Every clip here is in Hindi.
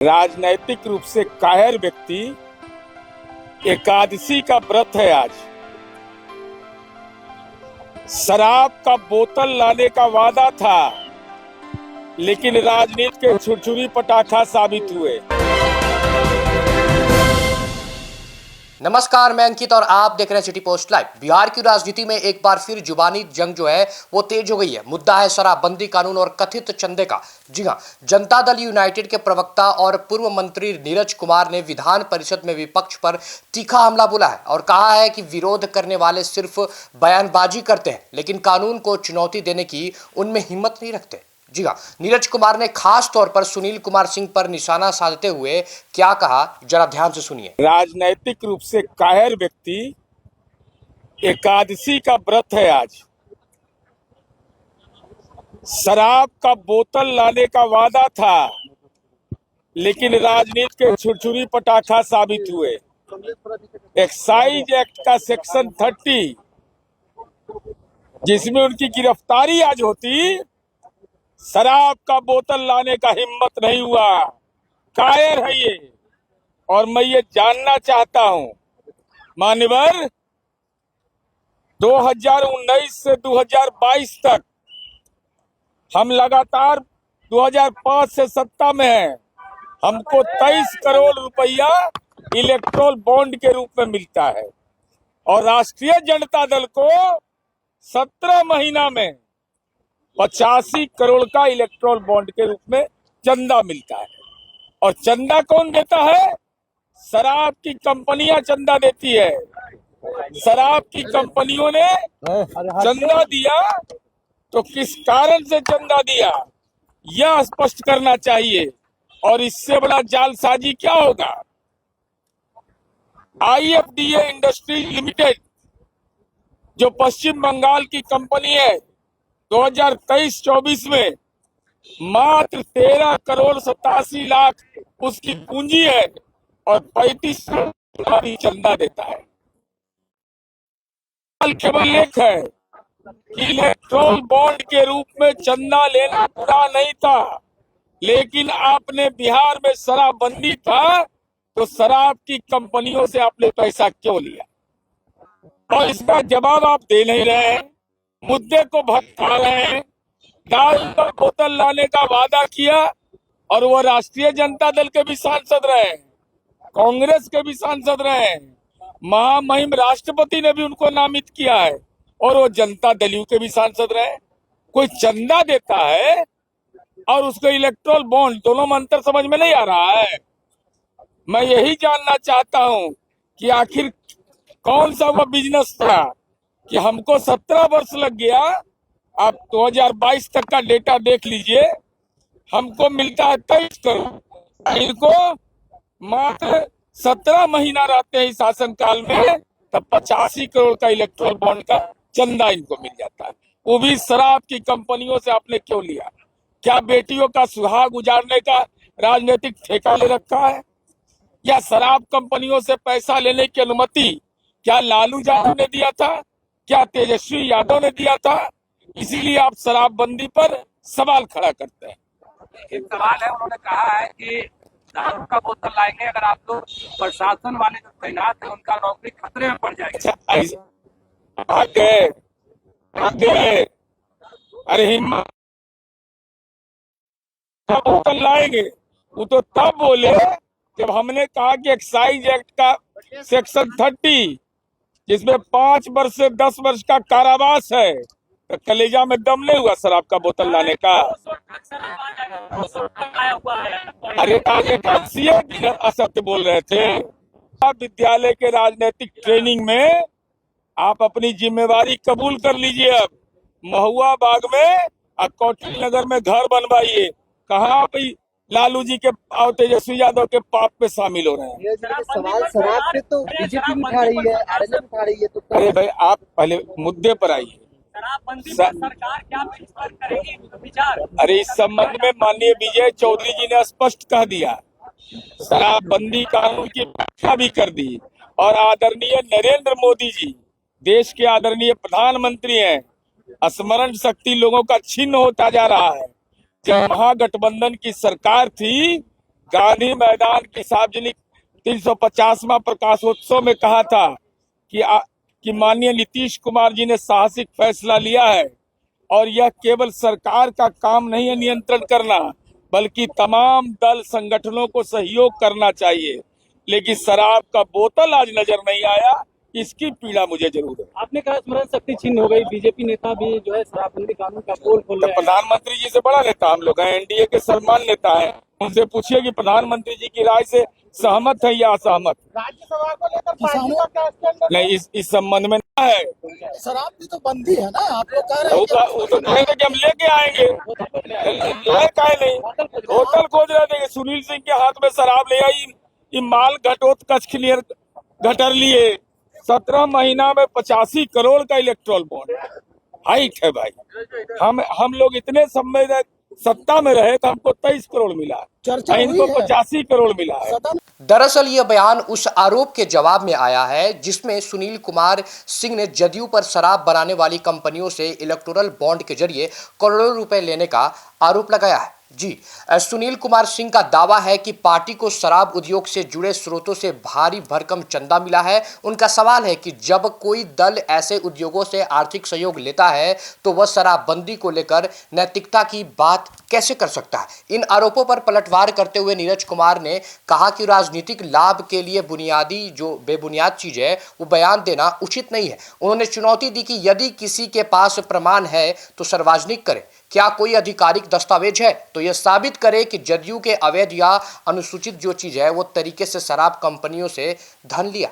राजनैतिक रूप से कायर व्यक्ति एकादशी का व्रत है आज। शराब का बोतल लाने का वादा था, लेकिन राजनीति के छुरछुरी पटाखा साबित हुए। नमस्कार, मैं अंकित और आप देख रहे हैं सिटी पोस्ट लाइव। बिहार की राजनीति में एक बार फिर जुबानी जंग जो है वो तेज हो गई है। मुद्दा है शराबबंदी कानून और कथित चंदे का। जी हां, जनता दल यूनाइटेड के प्रवक्ता और पूर्व मंत्री नीरज कुमार ने विधान परिषद में विपक्ष पर तीखा हमला बोला है और कहा है कि विरोध करने वाले सिर्फ बयानबाजी करते हैं, लेकिन कानून को चुनौती देने की उनमें हिम्मत नहीं रखते। जी हाँ, नीरज कुमार ने खास तौर पर सुनील कुमार सिंह पर निशाना साधते हुए क्या कहा, जरा ध्यान से सुनिए। राजनैतिक रूप से कायर व्यक्ति एकादशी का व्रत है आज। शराब का बोतल लाने का वादा था, लेकिन राजनीति के छुरछुरी पटाखा साबित हुए। एक्साइज एक्ट का सेक्शन 30, जिसमें उनकी गिरफ्तारी आज होती, शराब का बोतल लाने का हिम्मत नहीं हुआ। कायर है ये। और मैं ये जानना चाहता हूं, मान्यवर, 2019 से 2022 तक हम लगातार 2005 से सत्ता में हैं। हमको 23 करोड़ रुपया इलेक्ट्रोल बॉन्ड के रूप में मिलता है और राष्ट्रीय जनता दल को 17 महीना में 85 करोड़ का इलेक्ट्रोल बॉन्ड के रूप में चंदा मिलता है। और चंदा कौन देता है? शराब की कंपनियां चंदा देती है। शराब की कंपनियों ने चंदा दिया, तो किस कारण से चंदा दिया यह स्पष्ट करना चाहिए। और इससे बड़ा जालसाजी क्या होगा? IFDA इंडस्ट्रीज लिमिटेड, जो पश्चिम बंगाल की कंपनी है, 2023-24 में मात्र 13 करोड़ 87 लाख उसकी पूंजी है और 35 करोड़ चंदा देता है। केवल एक है कि इलेक्ट्रोल बॉन्ड के रूप में चंदा लेना बुरा नहीं था, लेकिन आपने बिहार में शराबबंदी था तो शराब की कंपनियों से आपने पैसा क्यों लिया? और इसका जवाब आप दे नहीं रहे हैं। मुद्दे को भटका रहे हैं। दारू का बोतल लाने का वादा किया और वो राष्ट्रीय जनता दल के भी सांसद रहे, कांग्रेस के भी सांसद रहे, महामहिम राष्ट्रपति ने भी उनको नामित किया है और वो जनता दल के भी सांसद रहे। कोई चंदा देता है और उसको इलेक्ट्रोल बॉन्ड, दोनों में अंतर समझ में नहीं आ रहा है। मैं यही जानना चाहता हूं कि आखिर कौन सा वो बिजनेस था कि हमको 17 वर्ष लग गया। आप 2022 तक का डेटा देख लीजिए, हमको मिलता है 23 करोड़, इनको मात्र 17 महीना रहते हैं शासन काल में, तब 85 करोड़ का इलेक्ट्रोल बॉन्ड का चंदा इनको मिल जाता है। वो भी शराब की कंपनियों से आपने क्यों लिया? क्या बेटियों का सुहाग उजाड़ने का राजनीतिक ठेका ले रखा है? या शराब कंपनियों से पैसा लेने की अनुमति क्या लालू यादव ने दिया था? क्या तेजस्वी यादव ने दिया था? इसीलिए आप शराबबंदी पर सवाल खड़ा करते हैं। एक सवाल है, उन्होंने कहा है कि दारू का बोतल लाएंगे अगर आप लोग, प्रशासन वाले जो तैनात है उनका नौकरी खतरे में पड़ जाएगी। आगे अरे हिम्मत बोतल लाएंगे, वो तो तब बोले जब हमने कहा कि एक्साइज एक्ट का सेक्शन 30, जिसमें 5 वर्ष से 10 वर्ष का कारावास है, तो कलेजा में दम नहीं हुआ शराब का बोतल लाने का? अरे असत्य बोल रहे थे। विद्यालय के राजनीतिक ट्रेनिंग में आप अपनी जिम्मेवारी कबूल कर लीजिए। अब महुआ बाग में और कौटिल्य नगर में घर बनवाइए। कहाँ पे लालू जी के और तेजस्वी यादव के पाप पे शामिल हो रहे हैं? सवाल शराब पे तो बीजेपी उठा रही है, आरएलएल उठा रही है, तो अरे भाई, आप पहले मुद्दे पर आइए। सरकार क्या करेगी विचार? अरे इस संबंध में माननीय विजय चौधरी जी ने स्पष्ट कह दिया, शराबबंदी कानून की व्याख्या भी कर दी। और आदरणीय नरेंद्र मोदी जी देश के आदरणीय प्रधानमंत्री हैं। स्मरण शक्ति लोगों का छिन्न होता जा रहा है। जब महागठबंधन की सरकार थी गांधी मैदान की सार्वजनिक 350वां प्रकाशोत्सव में कहा था कि माननीय नीतीश कुमार जी ने साहसिक फैसला लिया है और यह केवल सरकार का काम नहीं है नियंत्रण करना, बल्कि तमाम दल संगठनों को सहयोग करना चाहिए। लेकिन शराब का बोतल आज नजर नहीं आया, इसकी पीड़ा मुझे जरूर है। आपने कहा स्मरण शक्ति छीन हो गई, बीजेपी नेता भी जो है शराबबंदी कानून का पोल खोल तो रहे हैं। प्रधानमंत्री जी से बड़ा नेता हम लोग हैं, एनडीए के सर्वमान्य नेता हैं, उनसे पूछिए कि प्रधानमंत्री जी की राय से सहमत है या असहमत। राज्यसभा को लेकर पार्टी का क्या स्टैंड है? नहीं, इस संबंध में ना है। शराब की तो बंदी है ना, आप लोग कह रहे वो हैं तो कहेंगे कि हम लेके आएंगे, लाए काहे नहीं। होटल खोज रहे थे, सुनील सिंह के हाथ में शराब ले आई, ये माल घटोत्कच क्लियर गटर लिए। 17 महीना में 85 करोड़ का इलेक्ट्रॉल बॉन्ड हाइट है भाई। हम लोग इतने समय सत्ता में रहे तो हमको 23 करोड़ मिला, चर्चा हुई इनको है। 85 करोड़ मिला है। सदन दरअसल ये बयान उस आरोप के जवाब में आया है जिसमें सुनील कुमार सिंह ने जदयू पर शराब बनाने वाली कंपनियों से इलेक्टोरल बॉन्ड के जरिए करोड़ों रुपए लेने का आरोप लगाया है। जी, सुनील कुमार सिंह का दावा है कि पार्टी को शराब उद्योग से जुड़े स्रोतों से भारी भरकम चंदा मिला है। उनका सवाल है कि जब कोई दल ऐसे उद्योगों से आर्थिक सहयोग लेता है तो वह शराबबंदी को लेकर नैतिकता की बात कैसे कर सकता है। इन आरोपों पर पलटवार करते हुए नीरज कुमार ने कहा कि राजनीतिक लाभ के लिए बुनियादी जो बेबुनियाद चीज है वो बयान देना उचित नहीं है। उन्होंने चुनौती दी कि यदि किसी के पास प्रमाण है तो सार्वजनिक करे। क्या कोई आधिकारिक दस्तावेज है तो यह साबित करे कि जदयू के अवैध या अनुसूचित जो चीज है वो तरीके से शराब कंपनियों से धन लिया।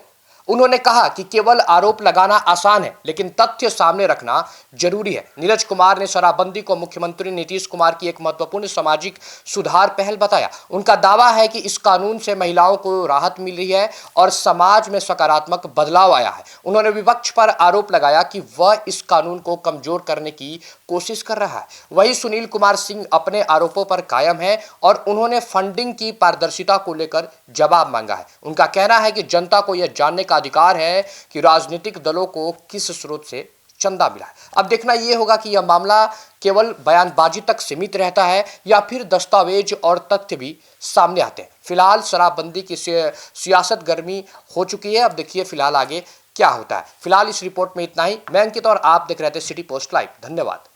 उन्होंने कहा कि केवल आरोप लगाना आसान है लेकिन तथ्य सामने रखना जरूरी है। नीरज कुमार ने शराबबंदी को मुख्यमंत्री नीतीश कुमार की एक महत्वपूर्ण सामाजिक सुधार पहल बताया। उनका दावा है कि इस कानून से महिलाओं को राहत मिल रही है और समाज में सकारात्मक बदलाव आया है। उन्होंने विपक्ष पर आरोप लगाया कि वह इस कानून को कमजोर करने की कोशिश कर रहा है। वहीं सुनील कुमार सिंह अपने आरोपों पर कायम है और उन्होंने फंडिंग की पारदर्शिता को लेकर जवाब मांगा है। उनका कहना है कि जनता को यह जानने का अधिकार है कि राजनीतिक दलों को किस स्रोत से चंदा मिला है। अब देखना यह होगा कि यह मामला केवल बयानबाजी तक सीमित रहता है या फिर दस्तावेज और तथ्य भी सामने आते हैं। फिलहाल शराबबंदी की सियासत गर्मी हो चुकी है। अब देखिए फिलहाल आगे क्या होता है। फिलहाल इस रिपोर्ट में इतना ही। मैं अंकित और आप देख रहे थे सिटी पोस्ट लाइव। धन्यवाद।